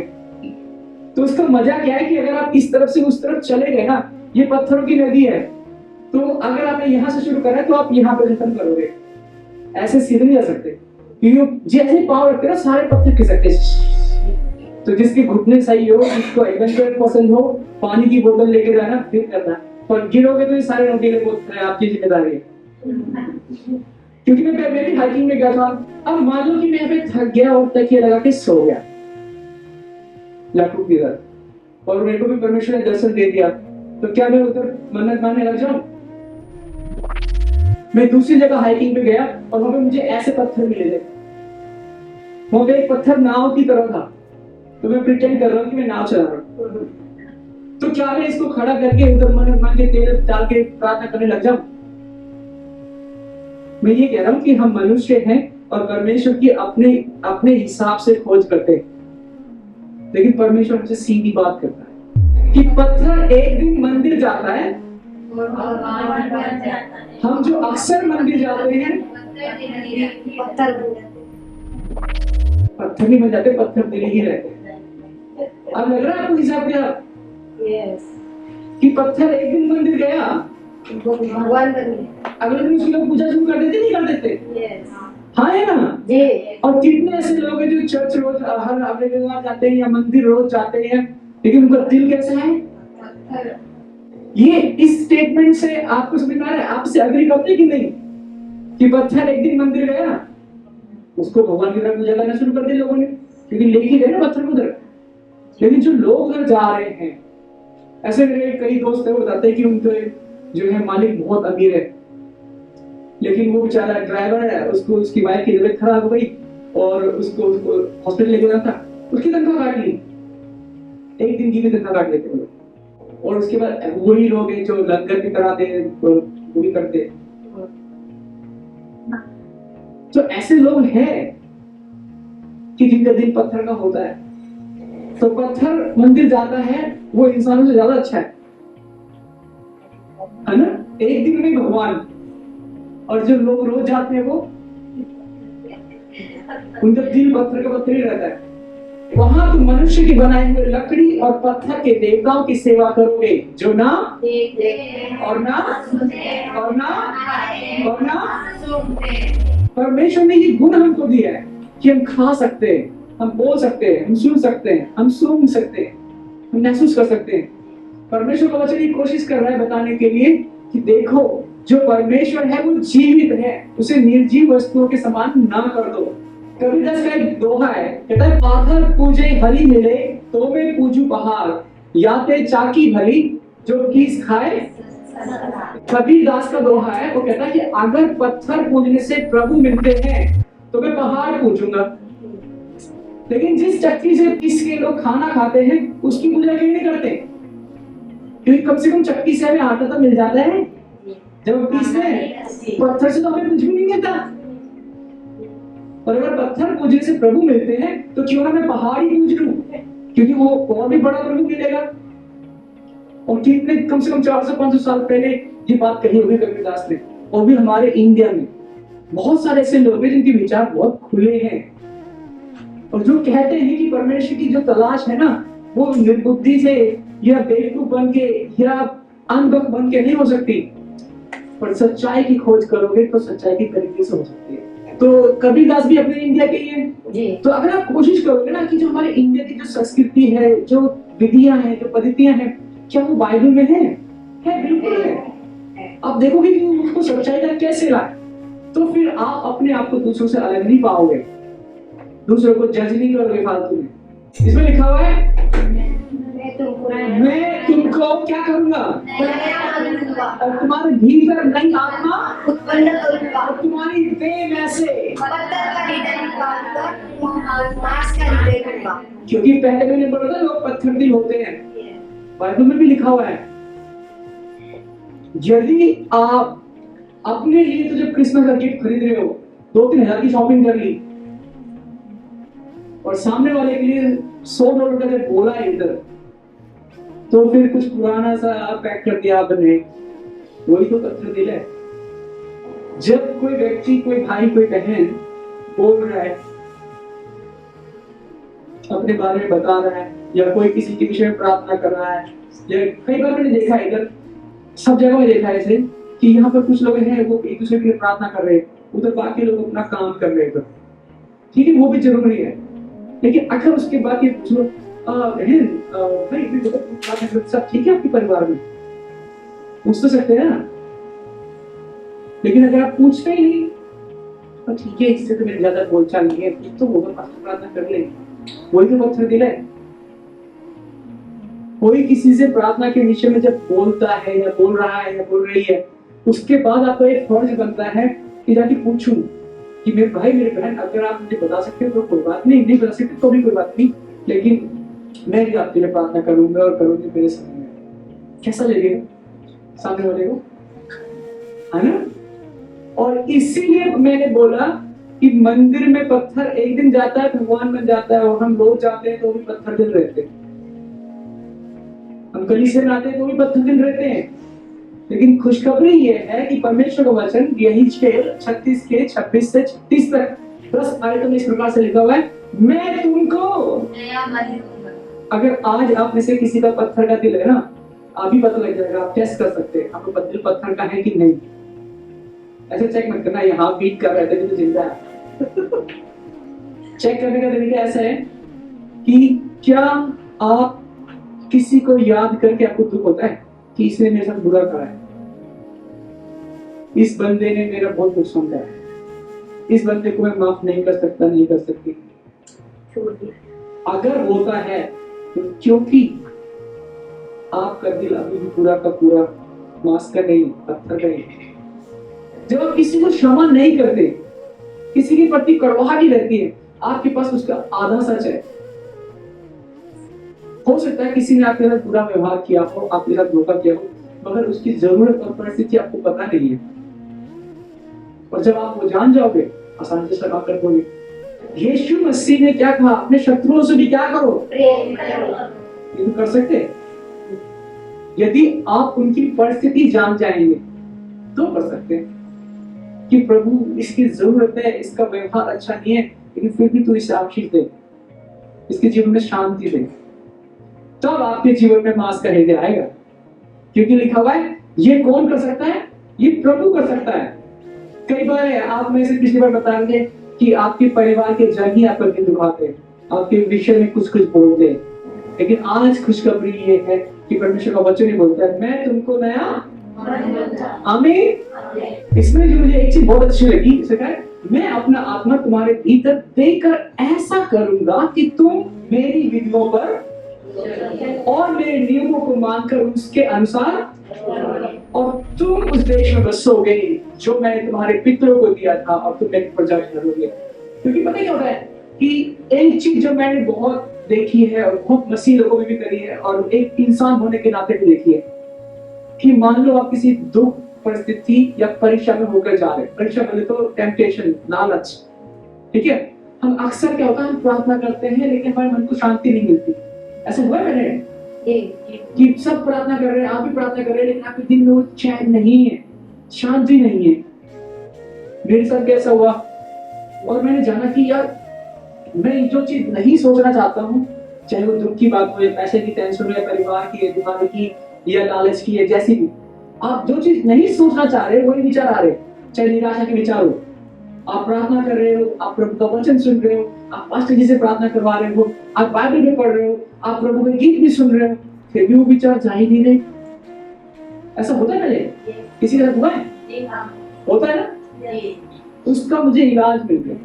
तो उसका मजा क्या है कि अगर आप इस तरफ से उस तरफ चले गए ना, ये पत्थरों की नदी है, तो अगर आपने यहाँ से शुरू करा है तो आप यहाँ पे खत्म करोगे, ऐसे सीधे नहीं जा सकते, क्योंकि जैसे पाँव रखते ना सारे पत्थर खिसकते। तो जिसके घुटने सही हो, जिसको एडवेंचर पसंद हो, पानी की बोतल लेके जाना, फिर करना, और गिरोगे तो ये सारे नोटिले बोतल आपकी जिम्मेदारी है। क्योंकि मैं भी हाइकिंग में गया था। अब मान लो कि मैं पे थक गया और तकिया लगा के सो गया याकूब की तरह, और मेरे को भी परमेश्वर ने दर्शन दे दिया, तो क्या मैं उधर मन्नत मानने लग जाऊं? मैं दूसरी जगह हाइकिंग पे गया और वहां पे मुझे ऐसे पत्थर मिले थे। वहां पे एक पत्थर नाव की तरह था, तो मैं प्रिटेंड कर रहा हूँ कि मैं नाव चला रहा हूँ। तो क्या मैं इसको खड़ा करके उधर मन्नत मान के तेल डाल के प्रार्थना करने लग जाऊं? मैं ये कह रहा हूं कि हम मनुष्य हैं और परमेश्वर की अपने हिसाब से खोज करते हैं, लेकिन परमेश्वर हमसे सीधी बात करता है कि पत्थर एक दिन मंदिर जाता है। हम जो अक्सर मंदिर जाते हैं पत्थर नहीं बन जाते, पत्थर दिल ही रहते हैं। अब लग रहा है आपको हिसाब क्या कि पत्थर एक दिन मंदिर गया, भगवान बन गए, अगले दिन उसकी लोग पूजा शुरू कर देते, नहीं कर देते? हाँ है ना जी। और कितने ऐसे लोग हैं जो चर्च रोज हर हफ्ते जाते हैं या मंदिर रोज जाते हैं, लेकिन उनका दिल कैसा है? ये इस स्टेटमेंट से आपको समझ में आ रहा है? आपसे अग्री करते कि नहीं कि पत्थर एक दिन मंदिर गया, उसको भगवान की तरफ पूजा करना शुरू कर दिया लोगों ने, क्योंकि लेके गए ना पत्थर को उधर। लेकिन जो लोग उधर जा रहे हैं, ऐसे मेरे कई दोस्त हैं, बताते हैं कि उनके जो है मालिक बहुत अमीर है, लेकिन वो बेचारा ड्राइवर है, उसको उसकी वाइफ की तबीयत खराब हो गई और उसको हॉस्पिटल लेके जाना था, उसकी तनख्वाह काट ली, एक दिन की भी तनख्वाह काट लेते हैं। और उसके बाद वही लोग हैं जो लंगर भी कराते हैं, वो भी करते हैं। तो ऐसे लोग हैं कि जिनका दिल पत्थर का होता है। तो पत्थर मंदिर जाता है, वो इंसानों से ज्यादा अच्छा है ना? एक दिन में भगवान, और जो लोग रोज जाते हैं वो उनका दिल पत्थर का पत्थर ही रहता है। वहां तुम मनुष्य की बनाई हुई लकड़ी और पत्थर के देवताओं की सेवा करोगे, जो ना और ना और ना और ना। परमेश्वर ने ये गुण हमको दिया है कि हम खा सकते हैं, हम बोल सकते हैं, हम सुन सकते हैं, हम सूंघ सकते हैं, हम महसूस कर सकते हैं। परमेश्वर का वचन ये कोशिश कर रहा है बताने के लिए कि देखो, जो परमेश्वर है वो जीवित है, उसे निर्जीव वस्तुओं के समान ना कर दो। कबीरदास का एक दोहा है, कहता है, पाथर पूजे हरी मिले तो मैं पूजू पहाड़, याते चाकी भली जो कीस खाए। कबीरदास का दोहा है, वो कहता है कि अगर पत्थर पूजने से प्रभु मिलते हैं तो मैं पहाड़ पूजूंगा, लेकिन जिस चक्की से पीस के लोग खाना खाते हैं उसकी पूजा क्यों नहीं करते? क्योंकि कम से कम चक्की से हमें आटा तो मिल जाता है जब पीसते हैं, पत्थर से तो हमें कुछ भी नहीं मिलता। और अगर पत्थर पूजने से प्रभु मिलते हैं तो क्यों ना मैं पहाड़ ही पूज लूं, क्योंकि वो और भी बड़ा प्रभु मिलेगा। और कितने कम से कम 400-500 साल पहले ये बात कही होगी कबीरदास ने। और भी हमारे इंडिया में बहुत सारे ऐसे लोग हैं जिनके विचार बहुत खुले हैं और जो कहते हैं कि परमेश्वर की जो तलाश है ना वो निर्बुद्धि से या बेवकूफ बन के या अनबक बन के नहीं हो सकती, पर सच्चाई की खोज करोगे तो सच्चाई की तरीके से हो सकती है। तो कबीरदास भी अपने इंडिया के ही हैं। तो अगर आप कोशिश करोगे ना कि जो हमारे इंडिया की जो संस्कृति है, जो विधियां हैं, जो पद्धतियां हैं, क्या वो बाइबल में है? बिल्कुल है। आप देखोगे कि उसको सच्चाई तक कैसे लाए, तो फिर आप अपने आप को दूसरों से अलग नहीं पाओगे, दूसरों को जज नहीं करोगे फालतू में। इसमें लिखा हुआ है, मैं तुमको क्या करूंगा, और तुम्हारे भीतर नई आत्मा उत्पन्न करूंगा, और तुम्हारी देह में से क्योंकि पहले मैंने पढ़ा था लोग पत्थर दिल होते हैं, बाइबल में भी लिखा हुआ है। यदि आप अपने लिए तो जब क्रिसमस का गिफ्ट खरीद रहे हो 2-3 हजार की शॉपिंग कर ली और सामने वाले के लिए $100 का जब बोला है इधर, तो फिर कुछ पुराना सा पैक कर दिया आपने, वही तो पत्थर दिल है। जब कोई व्यक्ति, कोई भाई, कोई बहन बोल रहा है, अपने बारे में बता रहा है, या कोई किसी के विषय में प्रार्थना कर रहा है, या कई बार मैंने देखा है, इधर सब जगह में देखा है ऐसे कि यहाँ पर कुछ लोग हैं वो एक दूसरे के लिए प्रार्थना कर रहे हैं, उधर बाकी लोग अपना काम कर रहे हैं। ठीक है, वो भी जरूरी है, लेकिन अगर उसके बाद ये पूछो, बहन भाई सब ठीक है आपके परिवार में, पूछ तो सकते हैं ना। लेकिन अगर आप पूछते ही नहीं, तो ठीक है, इससे तो मेरे ज्यादा बोलचाल नहीं है, तो वो प्रार्थना कर ले, वही तो पत्थर दिल है। कोई किसी से प्रार्थना के विषय में जब बोलता है या बोल रहा है या बोल रही है, उसके बाद आपको एक फर्ज बनता है कि जाके पूछूं कि मेरे भाई, मेरे बहन, अगर आप मुझे बता सकते हो तो कोई बात नहीं, नहीं बता सकते तो भी कोई बात नहीं, लेकिन मैं भी आपके लिए प्रार्थना करूंगा और करूंगी मेरे सामने। कैसा लगेगा सामने वाले को, है ना? और इसीलिए मैंने बोला कि मंदिर में पत्थर एक दिन जाता है भगवान बन जाता है, और हम रोज जाते हैं तो भी पत्थर दिल रहते हैं, हम कलीसिया में आते हैं तो भी पत्थर दिल रहते हैं। लेकिन खुशखबरी ये है कि परमेश्वर का वचन यही 36 के 26 से 36 तक 10 आयतों में इस प्रकार से लिखा हुआ है, मैं तुमको। अगर आज आप में से किसी का पत्थर का दिल है ना, आप भी पता लग जाएगा, आप टेस्ट कर सकते हैं आपका दिल पत्थर का है कि नहीं। ऐसे चेक मत करना, ये हाथ बीट कर रहे थे तो जिंदा है। चेक करने का तरीका ऐसा है कि क्या आप किसी को याद करके आपको दुख होता है कि इसने मेरे साथ बुरा करा है, इस बंदे ने मेरा बहुत नुकसान करा है, इस बंदे को मैं माफ नहीं कर सकता, नहीं कर सकती। अगर होता है तो क्योंकि आपका दिल अभी भी पूरा का पूरा मांस का नहीं, पत्थर का नहीं। जब आप किसी को क्षमा नहीं करते, किसी के प्रति कड़वाहट रहती है, आपके पास उसका आधा सच है। हो सकता है किसी ने आपके साथ बुरा व्यवहार किया हो, आपके साथ धोखा किया हो, मगर उसकी जरूरत और परिस्थिति आपको पता नहीं है, और जब आप वो जान जाओगे आसानी से क्षमा कर दोगे। यीशु मसीह ने क्या कहा, अपने शत्रुओं से भी क्या करो, प्रेम करो। ये तो कर सकते हैं, यदि आप उनकी परिस्थिति जान जाएंगे तो कर सकते हैं कि प्रभु इसकी जरूरत है, इसका व्यवहार अच्छा नहीं है, लेकिन फिर भी तू इसे आशीष दे। इसके जीवन में शांति दे, तब आपके जीवन में मांस का हृदय आएगा। क्योंकि लिखा हुआ है ये कौन कर सकता है? ये प्रभु कर सकता है। कई बार आप में से पिछली बार बताएंगे कि आपके परिवार के जन ही आपका दिल दुखाते हैं, आपके विषय में कुछ कुछ बोलते हैं, लेकिन आज खुशखबरी ये है कि परमेश्वर का वचन ही बोलता है मैं तुमको नया आमीन। इसमें जो मुझे एक चीज बहुत अच्छी लगी, इसे कहा मैं अपना आत्मा तुम्हारे भीतर देकर ऐसा करूंगा कि तुम मेरी विधियों पर और मेरे नियमों को मानकर उसके अनुसार और तुम उस देश में बसोगे जो मैंने तुम्हारे पितरों को दिया था और तुम मेरी प्रजा ठहरोगे। क्योंकि पता क्या होता है कि एक चीज जो मैंने बहुत देखी है और बहुत मसीह लोगों में भी करी है और एक इंसान होने के नाते भी देखी है कि मान लो आप किसी दुख परिस्थिति या परीक्षा में होकर जा रहे हैं। परीक्षा बोले तो टेम्पटेशन, लालच, ठीक है। हम अक्सर क्या होता है हम प्रार्थना करते हैं लेकिन हमारे मन को शांति नहीं मिलती। ऐसा हुआ है मैंने कि सब प्रार्थना कर रहे हैं, आप भी प्रार्थना कर रहे हैं, लेकिन आपके दिल में वो चैन नहीं है, शांति नहीं है। मेरे साथ कैसा हुआ और मैंने जाना कि यार मैं जो चीज नहीं सोचना चाहता हूँ, चाहे वो दुख की बात हो या पैसे की टेंशन हो या परिवार की या दिमाग की या लालच की या जैसी भी, आप जो चीज नहीं सोचना चाह रहे वही विचार आ रहे, चाहे निराशा के विचार हो। आप प्रार्थना कर रहे हो, आप प्रभु का वचन सुन रहे हो, आप पास्टर जी से प्रार्थना करवा रहे हो, आप बाइबल भी पढ़ रहे हो, आप प्रभु के गीत भी सुन रहे हो, फिर भी वो विचार जा ही नहीं रहे। ऐसा होता है ना? किसी का हुआ है? होता है ना? उसका मुझे इलाज मिल गया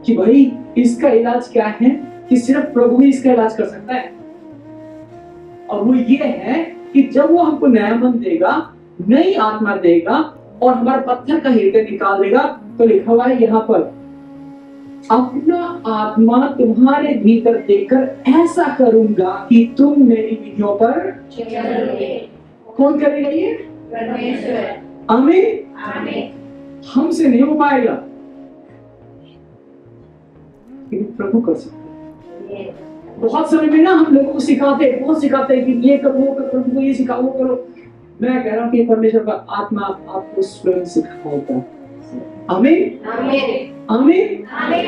कि भाई इसका इलाज क्या है कि सिर्फ प्रभु ही इसका इलाज कर सकता है। और वो ये है कि जब वो हमको नया मन देगा, नई आत्मा देगा और हमारे पत्थर का हृदय निकाल देगा, तो लिखा हुआ है यहाँ पर अपना आत्मा तुम्हारे भीतर देकर ऐसा करूंगा कि तुम मेरी विधियों पर कौन करेगा? ये परमेश्वर। आमीन। हमसे नहीं हो पाएगा, प्रभु कर सकते हैं। बहुत समय में ना हम लोगों को सिखाते हैं कि ये करो वो करो, प्रभु को ये सिखाओ वो करो। मैं कह रहा हूँ कि परमेश्वर का आत्मा आपको स्वयं सिखाएगा। आमीन आमीन आमीन।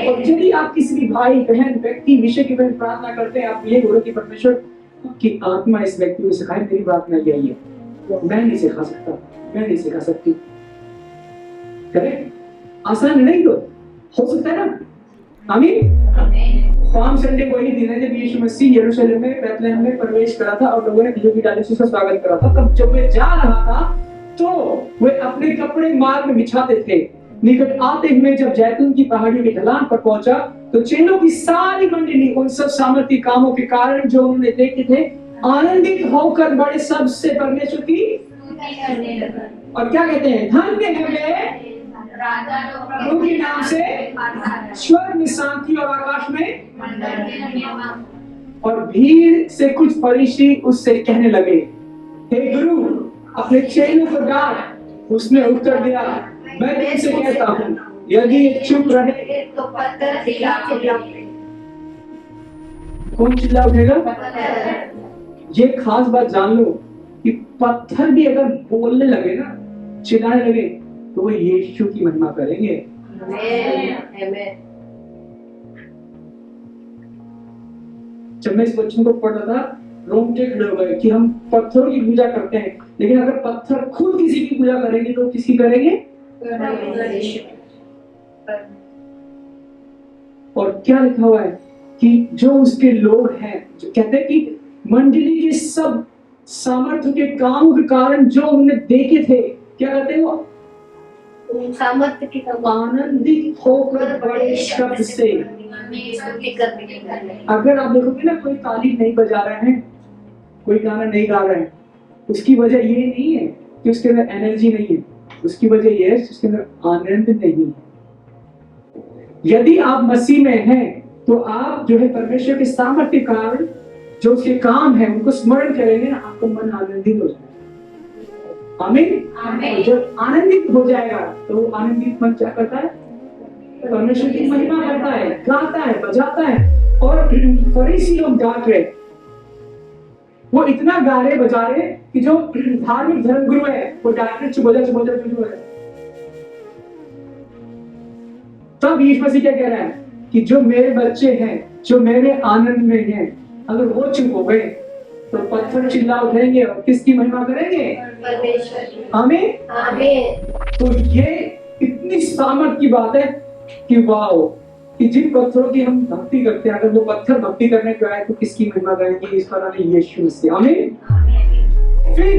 और यदि आप किसी भी भाई बहन व्यक्ति विषय की प्रार्थना करते हैं, आप ये बोलो कि परमेश्वर की आत्मा इस व्यक्ति को सिखाए। मेरी प्रार्थना यही है, मैं नहीं सिखा सकता, मैं नहीं सिखा सकती। करें आसान नहीं तो हो सकता है ना? आमीन। पाम संडे को ही दिन है जब यीशु मसीह यरूशलेम में बैतलहम में प्रवेश करा था और लोगों ने खजूर की डाली से उसका स्वागत करा था। तब जब वे जा रहा था तो वे अपने कपड़े मार्ग में बिछाते थे। निकट आते हुए जब जैतून की पहाड़ी की ढलान पर पहुंचा तो चेलों की सारी मंडली उन सब सामर्थी कामों के कारण जो उन्होंने देखे थे आनंदित होकर बड़े शब्द से परमेश्वर की और क्या कहते हैं, धन्य है वे प्रभु के नाम से स्वर्ग में शांति और आकाश में। और भीड़ से कुछ फरीसी उससे कहने लगे, हे गुरु अपने चेलों को डांट। उसने उत्तर दिया, मैं तुमसे कहता हूँ यदि ये चुप रहे तो पत्थर चिल्लाएंगे। कौन चिल्ला उठेगा? ये खास बात जान लो कि पत्थर भी अगर बोलने लगे ना, चिल्लाने लगे, तो वो यीशु की महिमा करेंगे। जब मैं इस वचन को पढ़ रहा था रोंगटे खड़े हो गए कि हम पत्थरों की पूजा करते हैं, लेकिन अगर पत्थर खुद किसी की पूजा करेंगे तो किसकी करेंगे? और क्या लिखा हुआ है कि जो उसके लोग हैं, जो कहते हैं कि मंडली के सब सामर्थ्य के काम के कारण जो उन्होंने देखे थे, क्या कहते हैं वो? सामर्थ्य के आनंदित होकर बड़े शब्द से। अगर आप देखोगे ना कोई ताली नहीं बजा रहे हैं, कोई गाना नहीं गा रहे हैं, उसकी वजह ये नहीं है कि उसके अंदर एनर्जी नहीं है, उसकी वजह ये है उसके अंदर आनंद नहीं है। यदि आप मसीह में हैं तो आप जो है परमेश्वर के सामर्थ्य के कारण जो उसके काम है उनको स्मरण करेंगे ना, आपका मन आनंदित हो जाएगा। आमीन। जब आनंदित हो जाएगा तो वो आनंदित मन क्या करता है? परमेश्वर की महिमा करता है, गाता है, बजाता है। और फरीसी लोग डांट रहे, वो इतना गा रहे बजा रहे कि जो धार्मिक धर्मगुरु है वो डांट रहे, चुप हो जा। तब यीशु मसीह क्या कह रहा है कि जो मेरे बच्चे हैं, जो मेरे आनंद में हैं, अगर वो चुप हो गए तो पत्थर चिल्ला उठेंगे और किसकी महिमा करेंगे? परमेश्वर की। आमीन। आमीन। तो ये इतनी सामर्थ की बात है कि वाह, कि जिन पत्थरों की हम भक्ति करते हैं, अगर वो पत्थर भक्ति करने को आए तो किसकी महिमा करेंगे? इस पर यीशु से। आमीन। फिर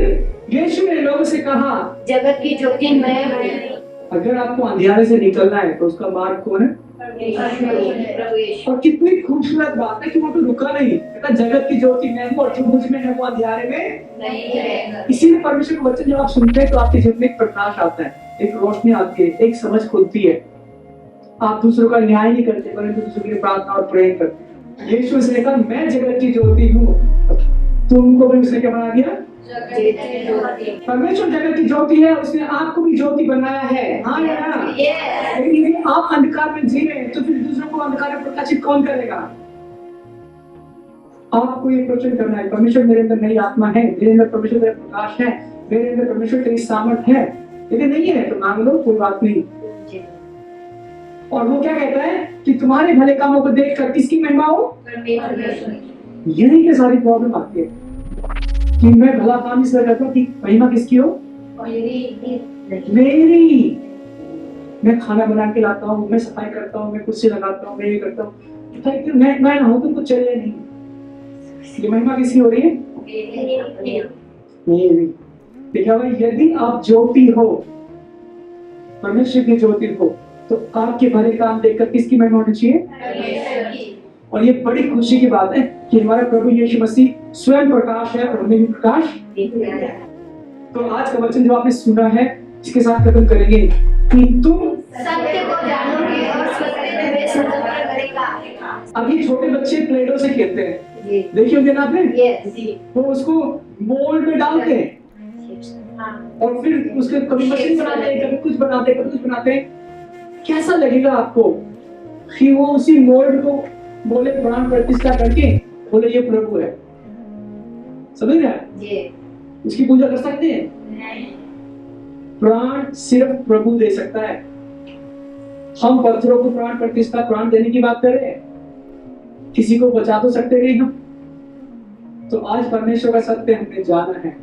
यीशु ने लोगों से कहा, जगत की ज्योति मैं हूँ। अगर आपको अंधियारे से निकलना है तो उसका मार्ग कौन है? प्रभु यीशु। और कितनी खूबसूरत बात है कि वो तो रुका नहीं, कहता जगत की ज्योति मैं हूँ और जो मुझ में है वो अंधियारे में नहीं है। इसीलिए परमेश्वर का वचन जब आप सुनते हैं तो आपके जीवन में एक प्रकाश आता है, एक रोशनी आती है, एक समझ खुलती है। आप दूसरों का न्याय नहीं करते परंतु दूसरों के लिए प्रार्थना और प्रेम करते हैं। यीशु ने कहा मैं जगत की ज्योति हूँ, तुमको भी उसने क्या बना दिया? परमेश्वर जगत की ज्योति है, उसने आपको भी ज्योति बनाया है। हाँ या ना? लेकिन यदि आप अंधकार में जी रहे हैं तो फिर दूसरों को अंधकार में प्रकाशित कौन करेगा? आपको ये प्रश्न करना है, परमेश्वर मेरे अंदर नई आत्मा है, मेरे अंदर परमेश्वर का प्रकाश है, मेरे अंदर परमेश्वर की सामर्थ है। यदि नहीं है तो मांग लो, कोई बात नहीं। और वो क्या कहता है कि तुम्हारे भले कामों को देखकर किसकी महिमा हो? यही के सारी प्रॉब्लम आती है कि मैं भला काम इसलिए करता हूँ कि महिमा किसकी हो? मेरी। मैं खाना बना के लाता हूँ, मैं सफाई करता हूँ, मैं कुर्सी लगाता हूँ, मैं ये करता हूँ, मैं ना हूँ तो कुछ चले नहीं। ये महिमा किसकी हो रही है? मेरी। देखा भाई, यदि आप ज्योति हो, परमेश्वर की ज्योति हो, तो आपके भले काम देखकर किसकी महिमा होनी चाहिए? और ये बड़ी खुशी की बात है कि हमारा प्रभु यीशु मसीह स्वयं प्रकाश है और हमें भी प्रकाश। तो आज का वचन जो आपने सुना है, इसके साथ खत्म करेंगे कि तुम सत्य को जानोगे और सत्य तुम्हें स्वतंत्र करेगा। अभी छोटे बच्चे प्लेटों से खेलते हैं, देखिए होंगे ना आपने? वो उसको मोल्ड में डालते हैं और फिर उसके कभी मशीन बनाते हैं, कभी कुछ बनाते हैं, कभी कुछ बनाते हैं। कैसा लगेगा आपको कि वो उसी मोल्ड को बोले प्राण प्रतिष्ठा करके बोले ये प्रभु है? समझ रहे? उसकी पूजा कर सकते हैं? प्राण सिर्फ प्रभु दे सकता है। हम पत्थरों को प्राण प्रतिष्ठा, प्राण देने की बात कर रहे हैं, किसी को बचा तो सकते नहीं हम। तो आज परमेश्वर का सत्य हमने जाना है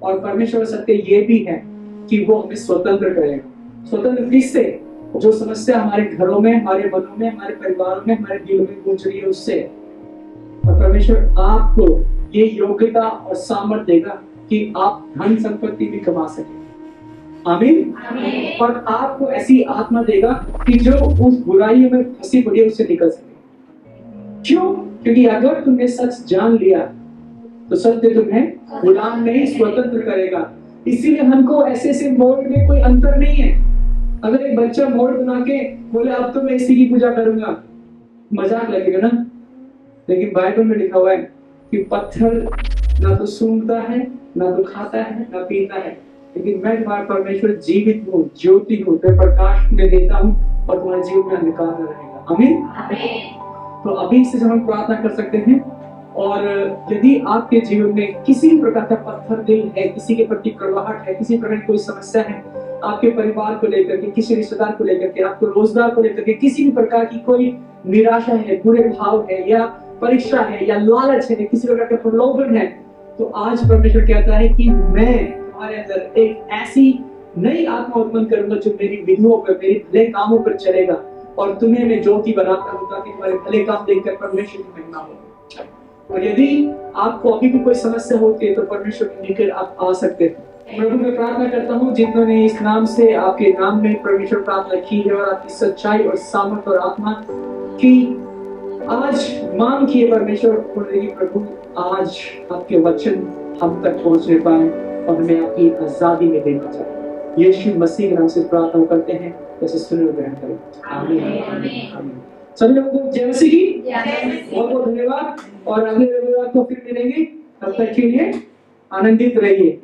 और परमेश्वर का सत्य ये भी है कि वो हमें स्वतंत्र करेगा। स्वतंत्र किससे? जो समस्या हमारे घरों में, हमारे मनों में, हमारे परिवारों में, हमारे दिलों में गूंज रही है उससे। और परमेश्वर आपको ये योग्यता और सामर्थ्य देगा कि आप धन संपत्ति भी कमा सके। आमीन। और आपको ऐसी आत्मा देगा कि जो उस बुराइयों में फंसी पड़ी है उससे निकल सके। क्यों? क्योंकि अगर तुमने सच जान लिया तो सत्य तुम्हें गुलाम नहीं स्वतंत्र करेगा। इसीलिए हमको ऐसे मोल्ड में कोई अंतर नहीं है। अगर एक बच्चा मोल्ड बना के बोले अब तो मैं इसी की पूजा करूंगा, मजाक लगेगा ना? लेकिन बाइबल में लिखा हुआ है कि पत्थर ना तो सूंघता है, ना तो खाता है, ना पीता है, लेकिन मैं तुम्हारा परमेश्वर जीवित हूँ, ज्योति हूँ, मैं प्रकाश में देता हूँ और तुम्हारे जीवन में अंधकार न रहेगा। आमीन। तो अभी से हम प्रार्थना कर सकते हैं। और यदि आपके जीवन में किसी भी प्रकार का पत्थर दिल है, किसी के प्रति कड़वाहट है, किसी प्रकार की कोई समस्या है, आपके परिवार को लेकर के, किसी रिश्तेदार को लेकर के, आपको रोजगार को लेकर के, किसी भी प्रकार की कोई निराशा है, बुरे भाव है, या परीक्षा है, या लालच है, किसी प्रकार का प्रलोभन है, तो आज परमेश्वर कहता है कि मैं तुम्हारे अंदर एक ऐसी नई आत्मा उत्पन्न करूंगा जो मेरी विधियों पर, मेरे भले कामों पर चलेगा और तुम्हें मैं ज्योति बनाता हूं ताकि तुम्हारे भले काम देखकर परमेश्वर की महिमा हो। और यदि आपको अभी भी कोई समस्या होती है तो परमेश्वर के निकट आप आ सकते हैं। प्रभु मैं प्रार्थना करता हूँ जिन्होंने इस नाम से, आपके नाम में परमेश्वर प्रार्थना की है और आपकी सच्चाई और सामर्थ और आत्मा की आज मांग की है परमेश्वर, प्रभु आज आपके वचन हम तक पहुंचने पाए और हमें आपकी आजादी में देना चाहे। यीशु मसीह के नाम से प्रार्थना करते हैं, जैसे सुने और ग्रहण करें। आमीन। सभी लोगों को जय मसीह की बहुत बहुत धन्यवाद और अगले रविवार को फिर मिलेंगे। तब तक के लिए आनंदित रहिए।